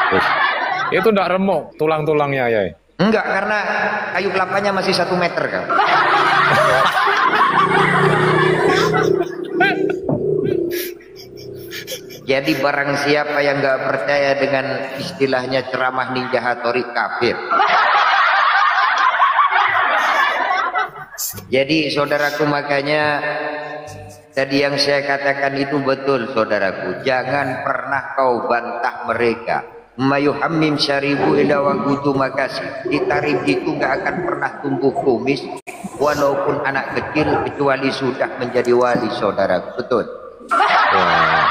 Wih, itu ndak remuk tulang-tulangnya ya? Enggak, karena kayu kelapanya masih 1 meter kan. Jadi barang siapa yang nggak percaya dengan istilahnya ceramah Ninja Hattori, kafir. Jadi saudaraku, makanya tadi yang saya katakan itu betul saudaraku. Jangan pernah kau bantah mereka. Mayuhammim syaribu ila wagutu makasih. Ditarik itu nggak akan pernah tumbuh kumis walaupun anak kecil kecuali sudah menjadi wali saudaraku. Betul. Wah.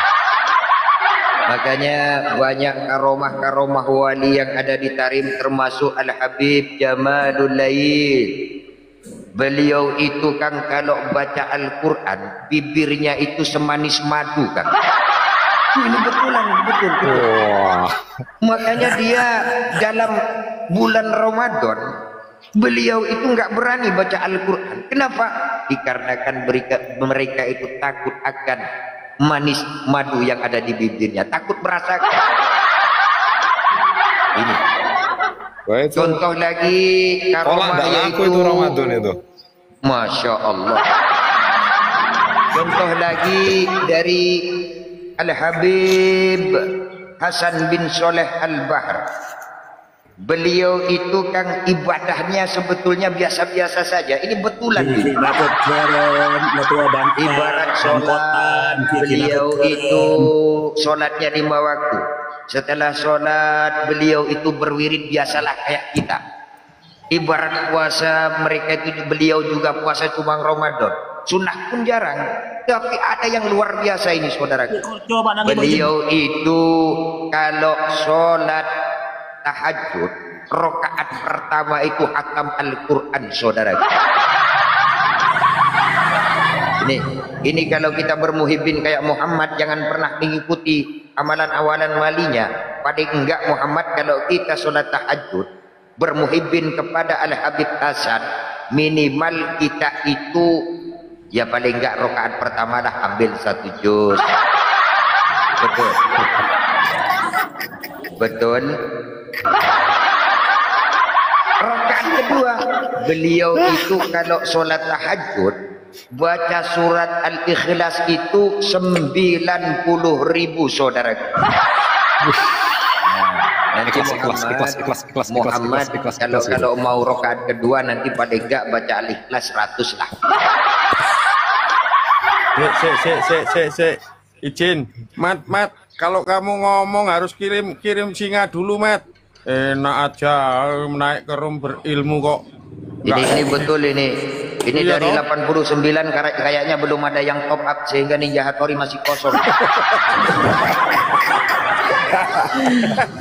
Makanya banyak karomah-karomah wali yang ada di Tarim, termasuk Al-Habib Jamalul Lail. Beliau itu kan kalau baca Al-Quran bibirnya itu semanis madu kan. Ini betulan, betul. Wah. Makanya dia dalam bulan Ramadan beliau itu nggak berani baca Al-Quran. Kenapa? Dikarenakan mereka itu takut akan manis madu yang ada di bibirnya, takut merasakan. Ini Wah, itu contoh lagi karomah yaitu itu Ramadan itu. Masya Allah. Contoh lagi dari Al-Habib Hasan bin Soleh Al-Bahr. Beliau itu kan ibadahnya sebetulnya biasa-biasa saja. Ini betulan. Ibarat sholat, beliau itu sholatnya 5 waktu. Setelah sholat, beliau itu berwirid biasalah kayak kita. Ibarat puasa, mereka itu beliau juga puasa cuma Ramadan. Sunnah pun jarang. Tapi ada yang luar biasa ini saudara. Beliau itu kalau sholat tahajud, rakaat pertama itu hatam Al-Quran saudara. Ini kalau kita bermuhibin kayak Muhammad, jangan pernah mengikuti amalan-amalan walinya. Paling enggak Muhammad, kalau kita sholat tahajud bermuhibin kepada Al-Habib Hasan, minimal kita itu ya paling enggak rakaat pertama lah ambil 1 juz. Betul. Betul. Rakaat kedua, beliau itu kalau sholat tahajud baca surat Al-Ikhlas itu 90.000 saudara. Nanti Muhammad kalau mau rakaat kedua nanti paling enggak baca Al-Ikhlas 100 lah. Izin, Mat, kalau kamu ngomong harus kirim singa dulu, Mat. Enak aja naik ke room berilmu kok. Ini betul ini. Ini iya dari toh? 89 kayaknya belum ada yang top up sehingga Ninja Hattori masih kosong.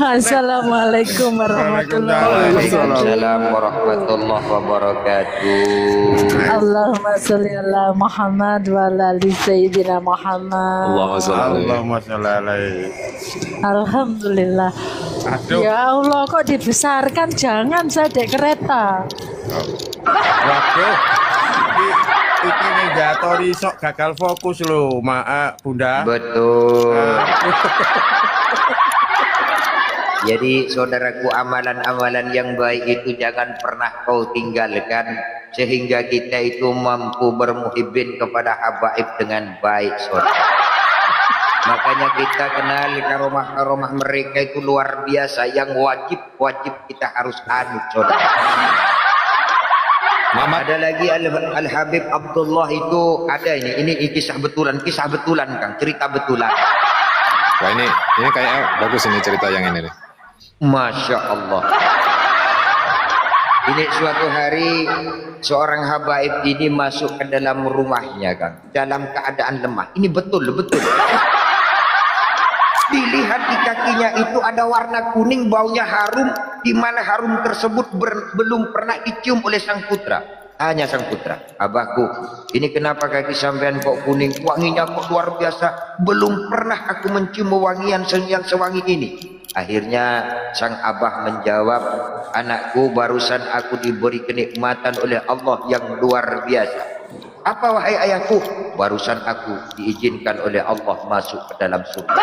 Assalamualaikum warahmatullahi wabarakatuh. Allahumma sholli ala Muhammad wa ala ali sayyidina Muhammad. Allahumma sholli alaihi. Alhamdulillah. Aduh. Ya Allah, kok dibesarkan, jangan saya dek kereta. Waduh. Iki Ninja Hattori sok gagal fokus loh, Maaf Bunda. Betul. Jadi saudaraku, amalan-amalan yang baik itu jangan pernah kau tinggalkan sehingga kita itu mampu bermuhibin kepada habaib dengan baik saudara. Makanya kita kenal karomah-karomah mereka itu luar biasa, yang wajib kita harus anut saudara. Ada lagi Al-Habib Abdullah itu ada ini kisah betulan Kang, cerita betulan. Wah, ini kayak bagus ini cerita yang ini nih. Masya Allah. Ini suatu hari seorang habaib ini masuk ke dalam rumahnya Kang, dalam keadaan lemah. Ini betul. Dilihat di kakinya itu ada warna kuning, baunya harum, di mana harum tersebut belum pernah dicium oleh sang putra. Tanya sang putra, "Abahku, ini kenapa kaki sampean kok kuning? Wanginya kok luar biasa. Belum pernah aku mencium wangian yang sewangi ini." Akhirnya sang abah menjawab, "Anakku, barusan aku diberi kenikmatan oleh Allah yang luar biasa." "Apa wahai ayahku?" "Barusan aku diizinkan oleh Allah masuk ke dalam surga."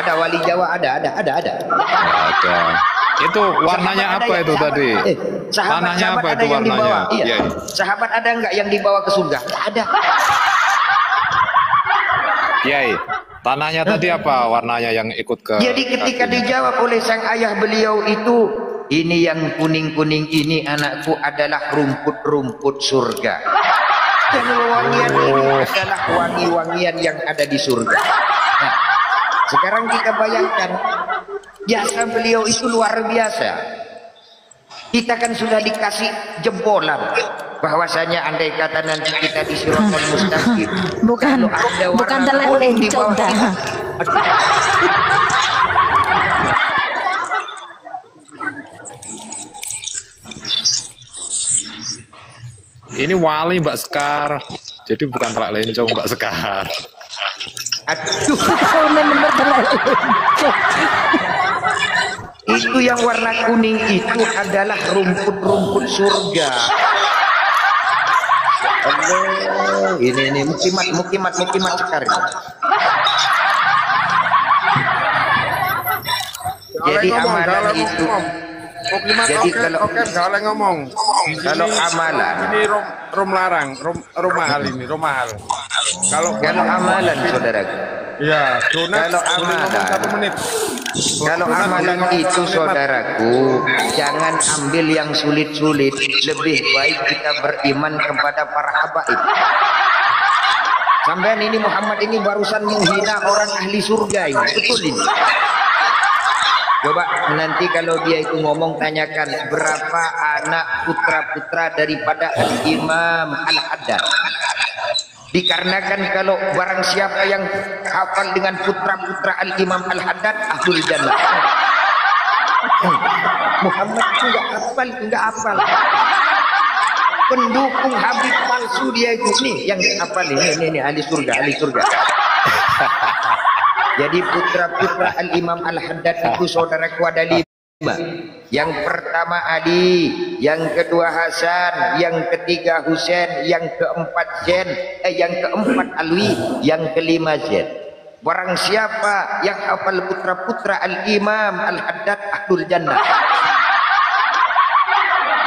ada wali Jawa, ada. Nggak ada. Itu warnanya Sahabat ada apa yang- itu sahabat- tadi? sahabat Tanahnya apa ada itu yang dibawa. warnanya? Iya. Iya. Sahabat ada nggak yang dibawa ke surga? Nggak ada. Kiai, tanahnya tadi apa warnanya yang ikut ke? Jadi ketika dijawab oleh sang ayah beliau itu, ini yang kuning-kuning ini anakku adalah rumput-rumput surga. Dan wangian ini adalah wangi-wangian yang ada di surga. Nah, sekarang kita bayangkan, jasa beliau itu luar biasa. Kita kan sudah dikasih jempolan, bahwasanya andai kata nanti kita di Siratal Mustaqim, Bukan, kalau ada bukan warna telah kuning di lencong bawah dah. kita, Ini wali Mbak Sekar. Jadi bukan telak lencong Mbak Sekar. aduh, Benar-benar telah lencong. itu yang warna kuning itu adalah rumput-rumput surga. Allah, ini mukimat sekar. Jadi amalan itu, jadi kalau- kalau ngomong. kalau amalan, Ini rom larang, rom mahal ini, rom mahal. kalau amalan saudaraku, Ya, donat Kalau boleh ngomong amalan. 1 menit. kalau Donat boleh amalan ngomong itu 1 menit, Mat. saudaraku, jangan ambil yang sulit-sulit. Lebih baik kita beriman kepada para habaib. Sampean ini Muhammad ini barusan menghina orang ahli surga ini, betul ini. Coba nanti kalau dia itu ngomong, tanyakan berapa anak putra-putra daripada Al-Imam Al-Haddad. Dikarenakan kalau barang siapa yang hafal dengan putra-putra Al-Imam Al-Haddad, ahlul jannah. Muhammad itu enggak hafal. Pendukung Habib palsu dia itu nih yang hafal ini ahli surga. Jadi putra-putra Al-Imam Al-Haddad itu saudaraku ada 5. Yang pertama Ali, yang kedua Hasan, yang ketiga Husain, yang keempat Alwi, yang kelima Zaid. Barang siapa yang hafal putra-putra Al-Imam Al-Haddad, ahlul jannah.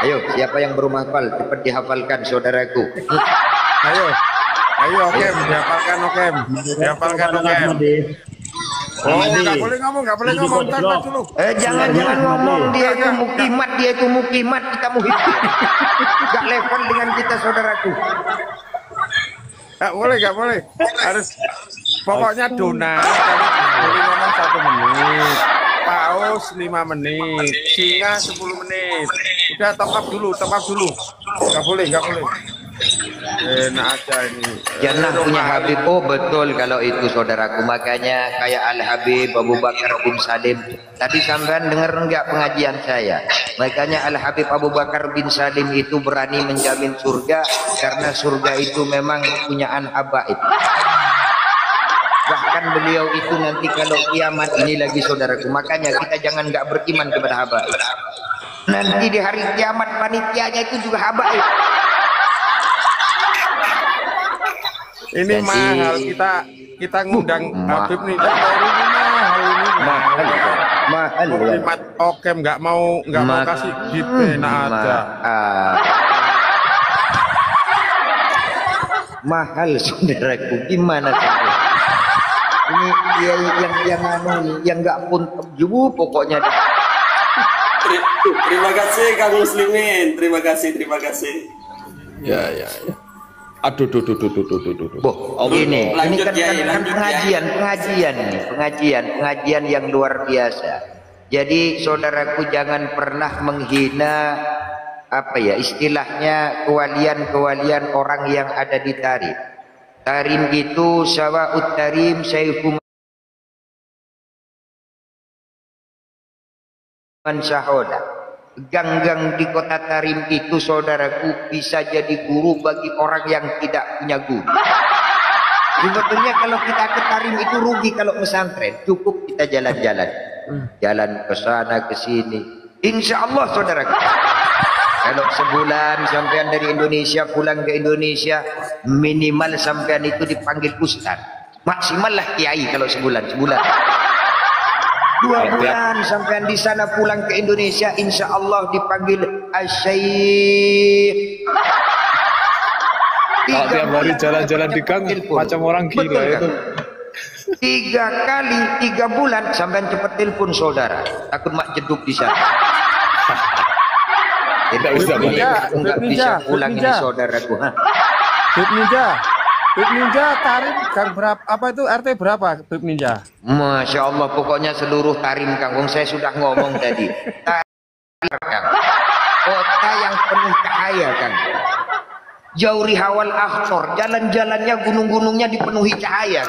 Ayo, siapa yang belum hafal cepat dihafalkan saudaraku. Ayo, Okem, dihafalkan Okem. Oh, nggak boleh ngomong, tar dulu. Jangan ngomong, dia itu mukimat, kita muhibin. Gak level dengan kita saudaraku. Nggak boleh. Harus pokoknya donat. Kamu boleh ngomong 1 menit. Paus 5 menit. Singa 10 menit. Udah top up dulu. Nggak boleh. Enak aja ini. Jannah punya Habib. Oh betul kalau itu saudaraku. Makanya kayak Al-Habib Abu Bakar bin Salim. Tadi sampean dengar enggak pengajian saya? Makanya Al-Habib Abu Bakar bin Salim itu berani menjamin surga, karena surga itu memang punyaan habaib. Bahkan beliau itu nanti kalau kiamat ini lagi saudaraku. Makanya kita jangan enggak beriman kepada habaib. Nanti di hari kiamat panitianya itu juga habaib. Ini Jadi- mahal, kita ngundang Habib nih. Baru ini mahal ini. Mahal ya. Mat Okem nggak mau kasih gift, enak aja. Mahal saudaraku, gimana saudara? Ini dia yang nggak pun jauh pokoknya. Terima kasih Kang Muslimin, terima kasih. Ya. Aduh. Boh, ini Lanjut, kan, ya, kan lanjut, ya. pengajian yang luar biasa. Jadi saudaraku jangan pernah menghina istilahnya kewalian orang yang ada di tarim. Tarim itu sawa'ut tarim sayfum man syahoda. Gang-gang di kota Tarim itu saudaraku bisa jadi guru bagi orang yang tidak punya guru. Sebetulnya kalau kita ke Tarim itu rugi kalau pesantren. Cukup kita jalan-jalan, jalan ke sana ke sini. Insya Allah saudaraku, kalau sebulan sampean dari Indonesia pulang ke Indonesia, minimal sampean itu dipanggil ustaz. Maksimal lah kiai kalau sebulan. 2 bulan sampai di sana, pulang ke Indonesia insya Allah dipanggil Asy-Syaikh. Kalau tiap hari jalan-jalan di gang macam orang gila. Betul, itu. Kan? 3 kali 3 bulan sampai cepet telepon saudara, takut mak jeduk di sana. Tidak bisa, aku nggak bisa pulang ini saudaraku. Bib Ninja tarif gang berapa? Apa itu RT berapa Bib Ninja? Masya Allah, pokoknya seluruh tarim Kang. Wong saya sudah ngomong tadi. Tarim Kang. Kota yang penuh cahaya Kang. Jauri hawal akhtor, jalan-jalannya, gunung-gunungnya dipenuhi cahaya.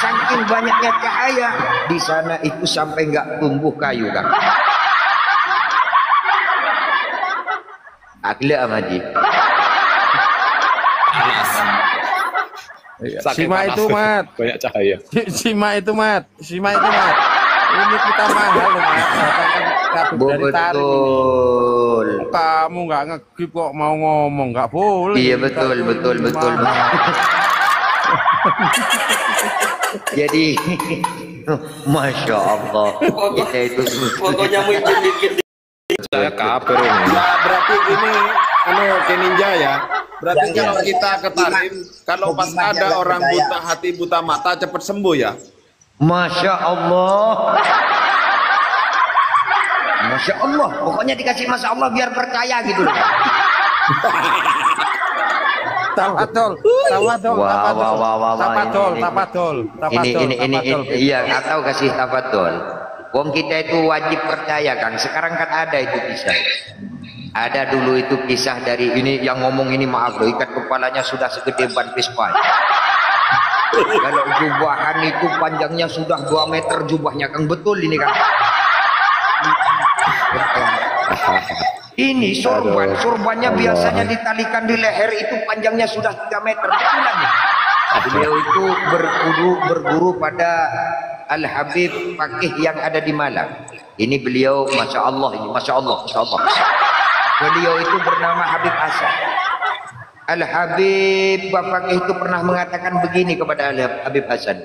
Saking banyaknya cahaya di sana itu sampai nggak tumbuh kayu Kang. Akila Amadi. Sima itu mat. Banyak cahaya. Sima itu mat. Ini kita mahal loh mat. Dari tarik. Betul. Kamu nggak ngegip kok mau ngomong, nggak boleh. Iya betul. Jadi Masya Allah, kita itu Pokoknya mungkin dikit. Saya kabar ini. Nah, berarti gini, ke Ninja ya. Berarti kalau kita ke Tarim, kalau pas ada orang buta hati, buta mata, cepat sembuh ya. Masya Allah. Masya Allah. Pokoknya dikasih Masya Allah biar percaya gitu loh. Tapadol. Ini iya, atau kasih tafadhol. Wong kita itu wajib percaya Kang. Sekarang kan ada itu kisah. Ada dulu itu kisah dari ini yang ngomong ini, maaf loh, ikat kepalanya sudah segede ban Vespa. Kalau jubahan itu panjangnya sudah 2 meter jubahnya Kang, betul ini Kang. Ini sorbannya biasanya ditalikan di leher itu panjangnya sudah 3 meter. Betulan nih. Beliau itu berguru pada Al-Habib Fakih yang ada di Malang. Ini beliau, Masya Allah, Masya Allah. Beliau itu bernama Habib Hasan. Al-Habib Fakih itu pernah mengatakan begini kepada Al-Habib Hasan.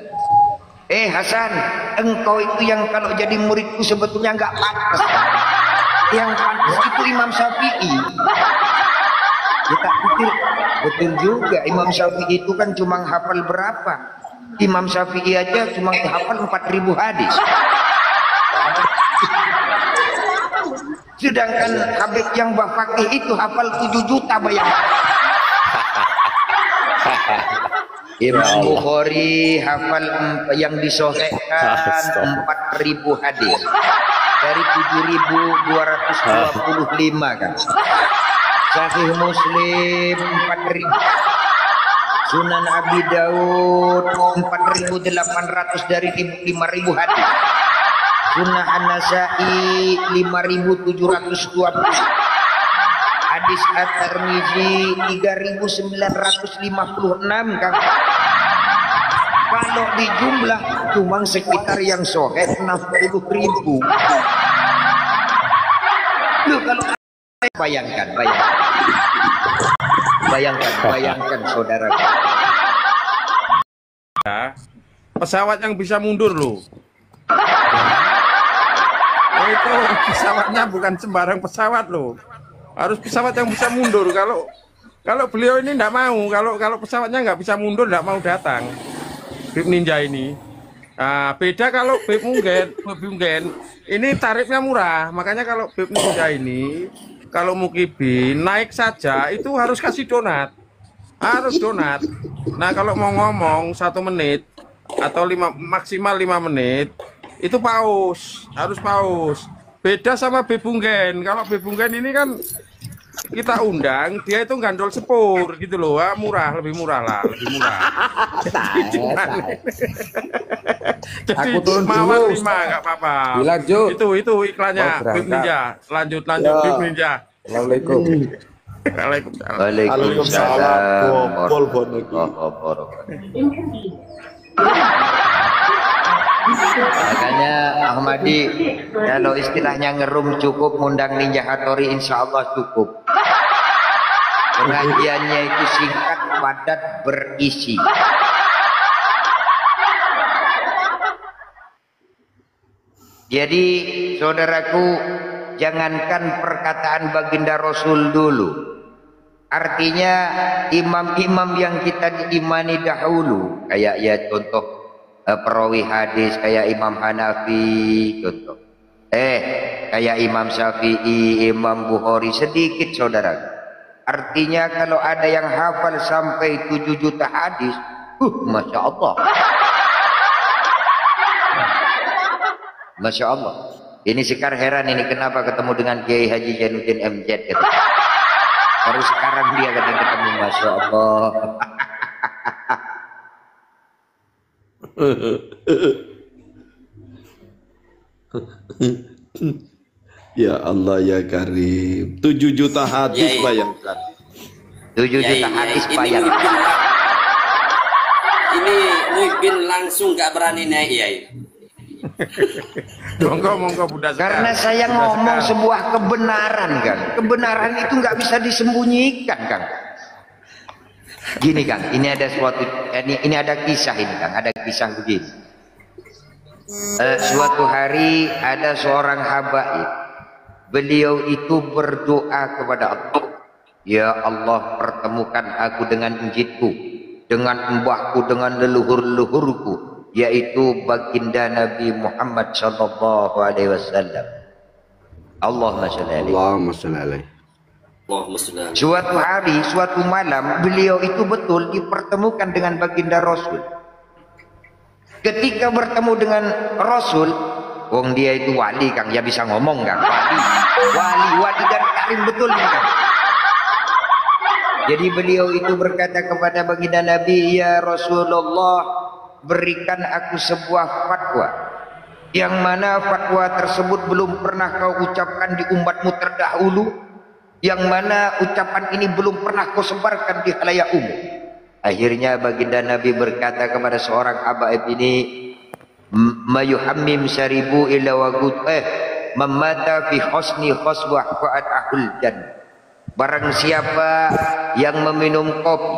Hasan, engkau itu yang kalau jadi muridku sebetulnya nggak pantas. Yang pantas itu Imam Syafi'i. Kita pikir betul juga, Imam Syafi'i itu kan cuma hafal berapa? Imam Syafi'i aja cuma hafal 4.000 hadis. Sedangkan Habib yang Fakih itu hafal 7 juta bayangkan. Imam Bukhari hafal yang disahihkan 4.000 hadis dari 7.225 kan. Sahih Muslim 4.000. Sunan Abi Daud 4.800 dari 5.000 hadis. Sunan An-Nasa'i 5.720. Hadis At-Tirmizi 3.956 Kang. Kalau dijumlah cuma sekitar yang sahih 60.000. Loh, kalau bayangkan saudara. Ya, pesawat yang bisa mundur loh. Itu pesawatnya bukan sembarang pesawat loh. Harus pesawat yang bisa mundur. Kalau beliau ini tidak mau, kalau pesawatnya nggak bisa mundur, tidak mau datang. Bib Ninja ini. Nah, beda kalau Bib Munggen, ini tarifnya murah. Makanya kalau Bib Ninja ini, kalau Mukibin naik saja itu harus kasih donat. Harus donat. Nah, kalau mau ngomong 1 menit atau maksimal 5 menit, itu paus, harus paus. Beda sama Bib Munggen. Kalau Bib Munggen ini kan kita undang, dia itu gandol sepur gitu loh, murah, lebih murah. Jadi Aku turun mawar dulu, 5 nggak apa-apa. Dilanjut. Itu iklannya Bib Ninja. Lanjut Bib Ninja. Assalamualaikum. Waalaikumsalam warahmatullahi Makanya Ahmadi, kalau istilahnya ngerum cukup, ngundang Ninja Hattori insya Allah cukup. Pengajiannya itu singkat, padat, berisi. Jadi saudaraku, jangankan perkataan baginda Rasul dulu, artinya imam-imam yang kita diimani dahulu, kayak ya contoh perawi hadis kayak Imam Hanafi, contoh kayak Imam Syafi'i, Imam Bukhari, sedikit saudara. Artinya kalau ada yang hafal sampai 7 juta hadis, Masya Allah. Masya Allah. Ini Sekar heran ini kenapa ketemu dengan Kiai Haji Jainuddin MZ gitu. Baru sekarang dia ketemu, Masya Allah. Ya Allah ya Karim, 7 juta hadis Ya, ya. bayangkan. 7 juta hadis bayangkan. Ini Muhyiddin langsung gak berani naik ya. Monggo budak Sekar. Karena saya Budak ngomong Sekar. sebuah kebenaran, Kang. Kebenaran itu nggak bisa disembunyikan, Kang. Gini, Kang. Ini ada suatu, ini ada kisah ini, Kang. Ada kisah begini. Suatu hari ada seorang habaib. Beliau itu berdoa kepada Allah. Ya Allah, pertemukan aku dengan injitku, dengan mbahku, dengan leluhur-leluhurku, yaitu baginda Nabi Muhammad sallallahu alaihi wasallam. Allahumma shalli alaihi. Allahumma shalli alaihi. Allahumma shalli alaihi. Suatu hari, suatu malam, beliau itu betul dipertemukan dengan baginda Rasul. Ketika bertemu dengan Rasul, wong dia itu wali, Kang, ya bisa ngomong, Kang. Wali dan karim betul ini, Kang. Jadi beliau itu berkata kepada baginda Nabi, ya Rasulullah, berikan aku sebuah fatwa, yang mana fatwa tersebut belum pernah kau ucapkan di umatmu terdahulu, yang mana ucapan ini belum pernah kau sebarkan di khalayak umum. Akhirnya baginda Nabi berkata kepada seorang habaib ini, mayuhammim syaribu illa wagud mamata fi husni khoswah fa'ad ahul jannah. Barang siapa yang meminum kopi,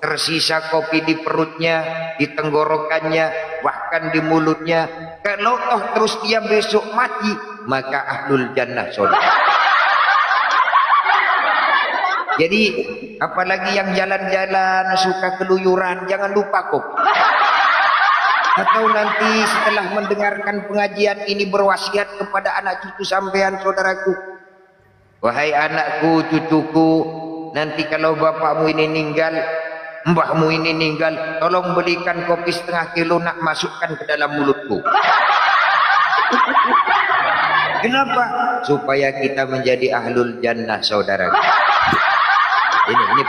tersisa kopi di perutnya, di tenggorokannya, bahkan di mulutnya, kalau toh terus dia besok mati, maka ahlul jannah saudara. Jadi apalagi yang jalan-jalan suka keluyuran, jangan lupa kopi. Atau nanti setelah mendengarkan pengajian ini berwasiat kepada anak cucu sampean, saudaraku, wahai anakku, cucuku, nanti kalau bapakmu ini meninggal, mbahmu ini meninggal, tolong belikan kopi setengah kilo, nak masukkan ke dalam mulutku. Kenapa? Supaya kita menjadi ahlul jannah, saudara. Ini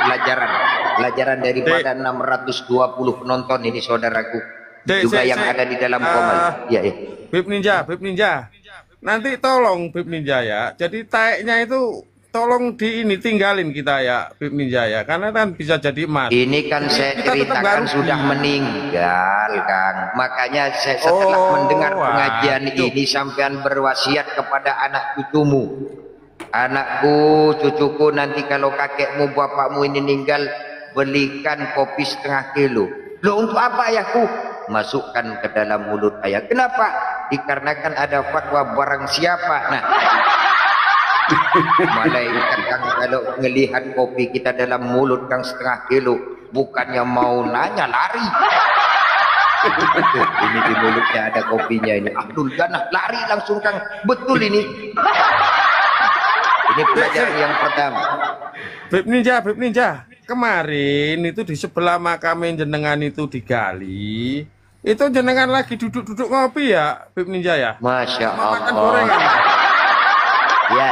pelajaran daripada 620 penonton ini, saudaraku. Juga yang ada di dalam komen. Ya. Bib Ninja. Nanti tolong Bib Ninja ya. Jadi taeknya itu tolong tinggalin kita ya, Bib Ninja ya. Karena kan bisa jadi emas. Ini kan saya ceritakan sudah meninggal, Kang. Makanya saya setelah mendengar pengajian ini sampean berwasiat kepada anak cucumu. Anakku, cucuku, nanti kalau kakekmu, bapakmu ini meninggal, belikan kopi setengah kilo. Loh, untuk apa ayahku? Masukkan ke dalam mulut ayah. Kenapa? Dikarenakan ada fatwa barang siapa. Nah, malaikat, Kang, kalau melihat kopi kita dalam mulut, Kang, setengah kilo, bukannya mau nanya, lari. Ini di mulutnya ada kopinya ini. Abdul Jannah, lari langsung, Kang. Betul ini. Ini pelajaran yang pertama. Bib Ninja. Kemarin itu di sebelah makam jenengan itu digali. Itu jenengan lagi duduk-duduk ngopi ya, Bib Ninja ya? Masya Makan Allah. gorengan.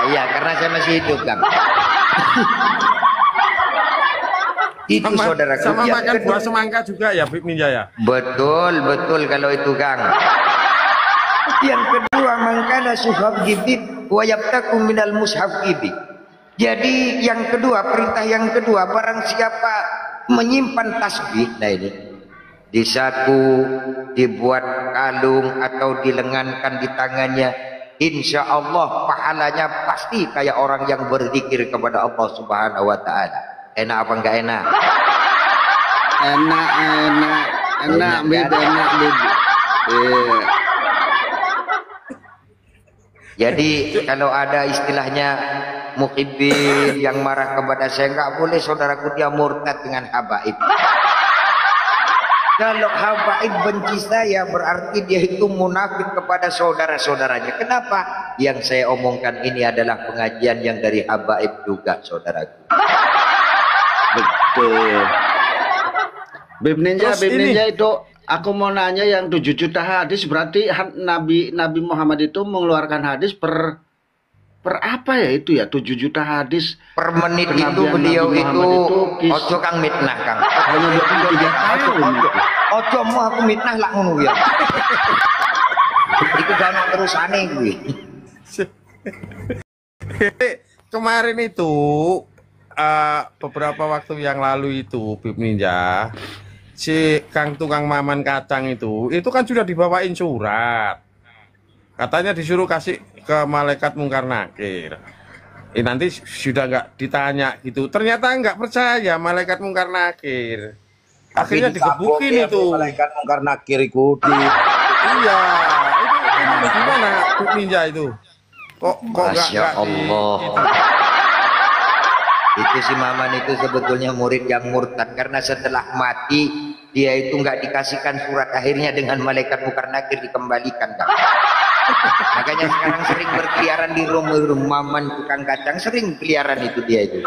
Ya, karena saya masih hidup, Kang. Itu saudara. Sama makan buah semangka juga ya, Bib Ninja ya? Betul kalau itu, Kang. Yang kedua, mangkana suhab gibib wa yabtaku minal mushaf gibib. Jadi yang kedua, perintah yang kedua, barang siapa menyimpan tasbih, nah ini di saku, dibuat kalung atau dilengankan di tangannya, insya Allah pahalanya pasti kayak orang yang berzikir kepada Allah Subhanahu wa Ta'ala. Enak apa enggak enak? Enak, Bib. Jadi kalau ada istilahnya muhibbin yang marah kepada saya, nggak boleh saudaraku, dia murtad dengan habaib. Kalau habaib benci saya berarti dia itu munafik kepada saudara-saudaranya. Kenapa? Yang saya omongkan ini adalah pengajian yang dari habaib juga, saudaraku. Betul. Bib Ninja itu aku mau nanya, yang 7 juta hadis berarti Nabi Muhammad itu mengeluarkan hadis per apa ya itu ya, 7 juta hadis per menit itu beliau itu ojo kang mitnah kang. Hanya 23 tahun. Ojo mau aku mitnah lah ngono ya. Itu gak terus aneh gue. Kemarin itu beberapa waktu yang lalu itu Bib Ninja, si tukang maman kacang itu kan sudah dibawain surat, katanya disuruh kasih ke malaikat mungkar nakir. Nanti sudah nggak ditanya gitu, ternyata nggak percaya malaikat mungkar nakir, akhirnya digebukin itu malaikat mungkar nakir ikuti. Iya, itu gimana Bib Ninja itu kok Masya Allah. Itu si Maman itu sebetulnya murid yang murtad, karena setelah mati dia itu nggak dikasihkan surat, akhirnya dengan malaikat mungkar nakir dikembalikan, Kak. Makanya sekarang sering berkeliaran di rumah Maman tukang kacang, sering keliaran itu dia itu.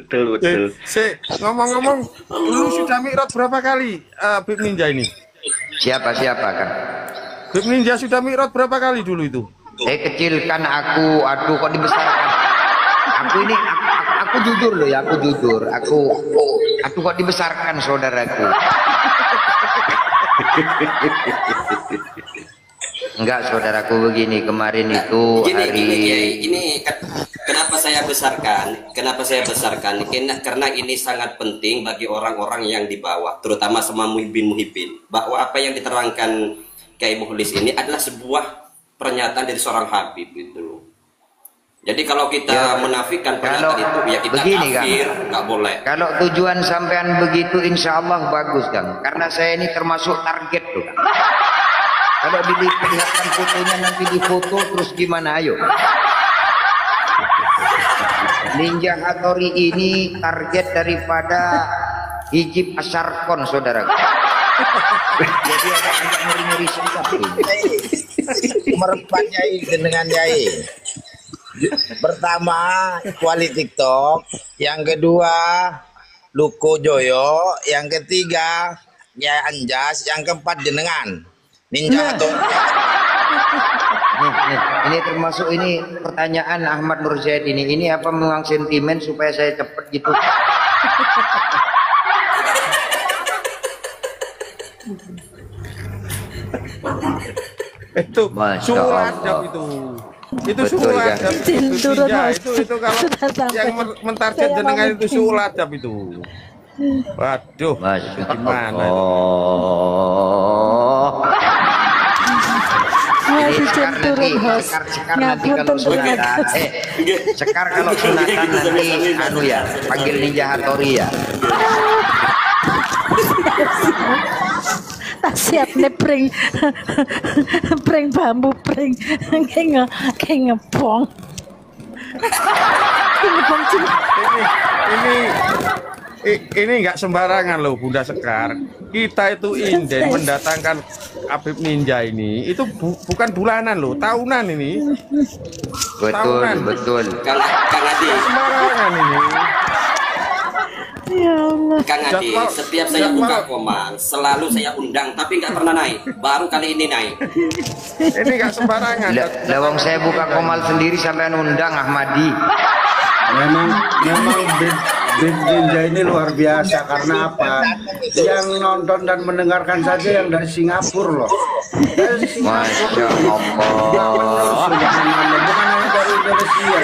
Betul. Ngomong-ngomong, lu sudah mi'raj berapa kali Bib Ninja ini? Siapa kan? Bib Ninja sudah mi'raj berapa kali dulu itu? Kecil kan aku, aduh kok dibesarkan. Aku jujur loh ya, aku jujur. Aku kok dibesarkan saudaraku. Enggak saudaraku, begini, kemarin itu ini kenapa saya besarkan? Karena ini sangat penting bagi orang-orang yang di bawah, terutama sama muhibbin, bahwa apa yang diterangkan Kiai Mukhlis ini adalah sebuah pernyataan dari seorang Habib gitu. Jadi kalau kita menafikan pernyataan itu, ya kita begini, kafir, nggak boleh. Kalau tujuan sampean begitu, insya Allah bagus, Kang. Karena saya ini termasuk target tuh, Kang. Kalau dilihatkan fotonya nanti difoto terus gimana, ayo? Ninja Hattori ini target daripada hijib Asarkon, saudara. Jadi agak ngeri-ngeri sedap ini. Merepat Yai dengan Yai. Pertama kuali TikTok, yang kedua Luko Joyo, yang ketiga ya Anjas, yang keempat jenengan Ninja atau ini termasuk ini pertanyaan Ahmad Nur Zaid ini apa memang sentimen supaya saya cepet gitu? Itu surat itu surat itu kalau yang mentarget jenengan itu surat itu. Waduh, gimana itu? Sekar kalau sunatan nanti anu ya, panggil Ninja Hattori ya. Tak siap nih pring bambu pring kayak ngepong. Ini nggak sembarangan loh Bunda Sekar. Kita itu inden mendatangkan Habib Ninja ini itu bukan bulanan loh, tahunan ini. Betul. Kang Adi, Sembarangan ini. Ya Allah. Kang Adi, setiap saya buka komal selalu saya undang, tapi nggak pernah naik. Baru kali ini naik. Ini nggak sembarangan. Lawang saya buka komal sendiri sampai undang Ahmadi. Memang Bib Ninja ini luar biasa. Karena apa? Yang nonton dan mendengarkan saja yang dari Singapura loh. Dari Masya Allah. Bukan hanya dari Indonesia.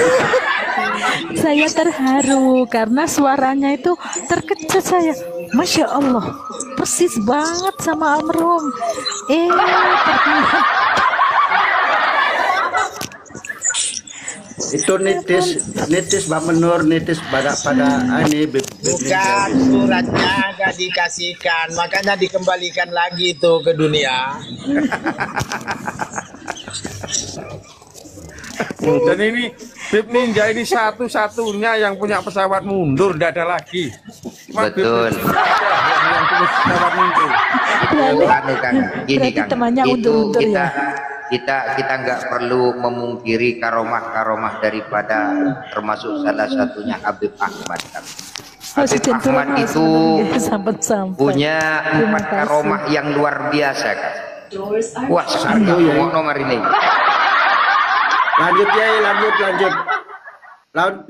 Saya terharu karena suaranya itu terkejut saya. Masya Allah, persis banget sama almarhum. Itu nitis Mbak Menur, nitis pada ini Bukan, suratnya nggak dikasihkan, makanya dikembalikan lagi tuh ke dunia. Dan ini Bib Ninja ini satu-satunya yang punya pesawat mundur, tidak ada lagi. Cuma Betul. Bib Ninja aja yang punya pesawat mundur. Anu Kang, gini Berarti Kang, temannya itu undur-undur kita ya? kita nggak perlu memungkiri karomah daripada termasuk salah satunya Habib Ahmad Kang. Habib Ahmad itu punya 4 karomah yang luar biasa Kang. Wah, sekarang mau nomor ini. Lanjut ya,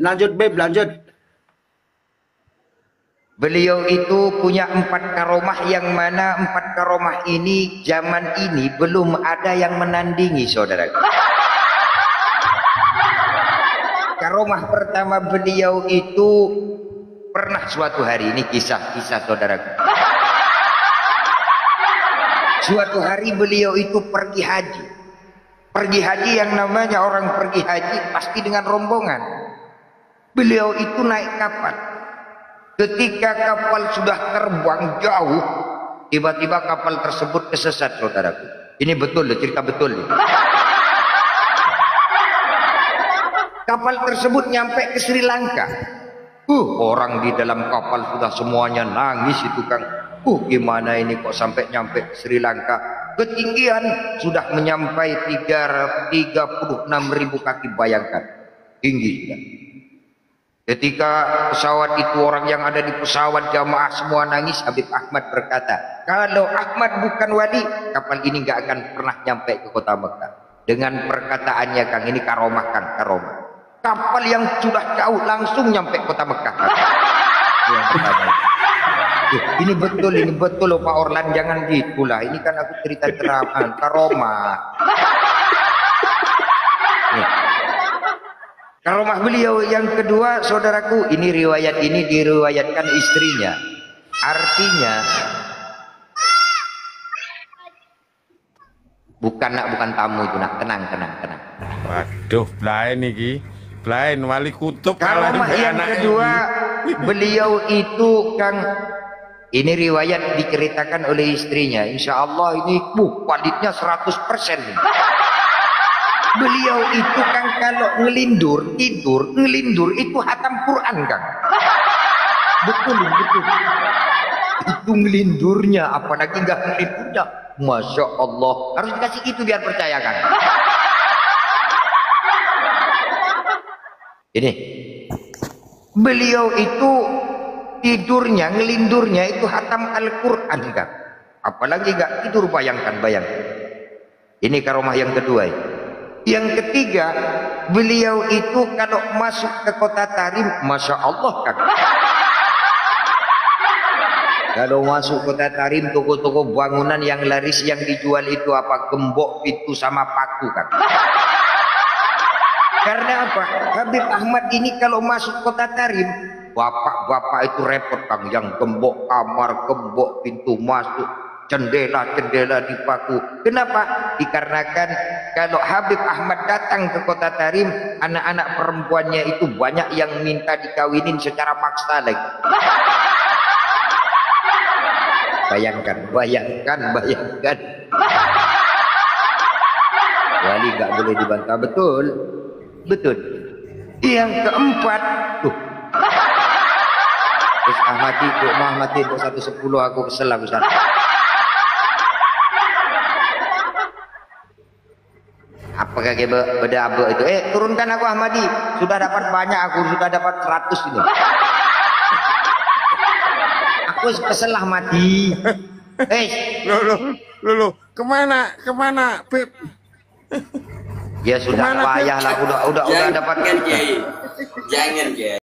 lanjut Beb, lanjut. Beliau itu punya 4 karomah yang mana 4 karomah ini zaman ini belum ada yang menandingi saudara. Karomah pertama beliau itu pernah suatu hari, ini kisah saudaraku. Suatu hari beliau itu pergi haji. Pergi haji yang namanya orang pergi haji pasti dengan rombongan. Beliau itu naik kapal. Ketika kapal sudah terbang jauh, tiba-tiba kapal tersebut kesesat saudaraku. Ini betul loh, cerita betul. Kapal tersebut nyampe ke Sri Lanka. Orang di dalam kapal sudah semuanya nangis itu Kang. Gimana ini kok sampai nyampe ke Sri Lanka? Ketinggian sudah menyampai 36.000 kaki, bayangkan. Tinggi sudah. Ketika pesawat itu, orang yang ada di pesawat jamaah semua nangis, Habib Ahmad berkata, kalau Ahmad bukan wali, kapal ini nggak akan pernah nyampe ke kota Mekah. Dengan perkataannya Kang, ini karomah Kang, karomah. Kapal yang sudah jauh langsung nyampe kota Mekah. Yang pertama. Ini betul loh Pak Orlan, jangan gitulah. Ini kan aku cerita drama, karomah. Nih. Karomah beliau yang kedua, saudaraku, ini diriwayatkan istrinya. Artinya bukan tamu itu nak, tenang. Waduh, lain nih, lain wali kutub. Karomah yang kedua, beliau itu Kang, ini riwayat diceritakan oleh istrinya. Insya Allah ini validnya 100%. Beliau itu Kang kalau ngelindur itu hatam Quran Kang. Betul. Itu ngelindurnya, apalagi nggak ngelindurnya. Masya Allah, harus dikasih gitu biar percaya Kang. Ini beliau itu tidurnya, ngelindurnya itu hatam Al-Quran Kang. Apalagi nggak tidur, bayangkan. Ini karomah yang kedua. Yang ketiga, beliau itu kalau masuk ke kota Tarim, Masya Allah Kang. Kalau masuk kota Tarim, toko-toko bangunan yang laris yang dijual itu apa? Gembok, pintu sama paku Kang. Karena apa? Habib Ahmad ini kalau masuk kota Tarim, bapak-bapak itu repot Kang, yang gembok kamar, gembok pintu masuk, jendela dipaku. Kenapa? Dikarenakan kalau Habib Ahmad datang ke kota Tarim, anak-anak perempuannya itu banyak yang minta dikawinin secara paksa lagi. Bayangkan. Wali gak boleh dibantah, betul. Yang keempat, terus Ahmadi untuk 110 aku kesel aku sana. Apakah beda abu itu? Turunkan aku Ahmadi. Sudah dapat banyak, aku sudah dapat 100 ini. Aku kesel Ahmadi. Loh, kemana, Beb? Ya sudah, payah lah, udah dapat. Jangan,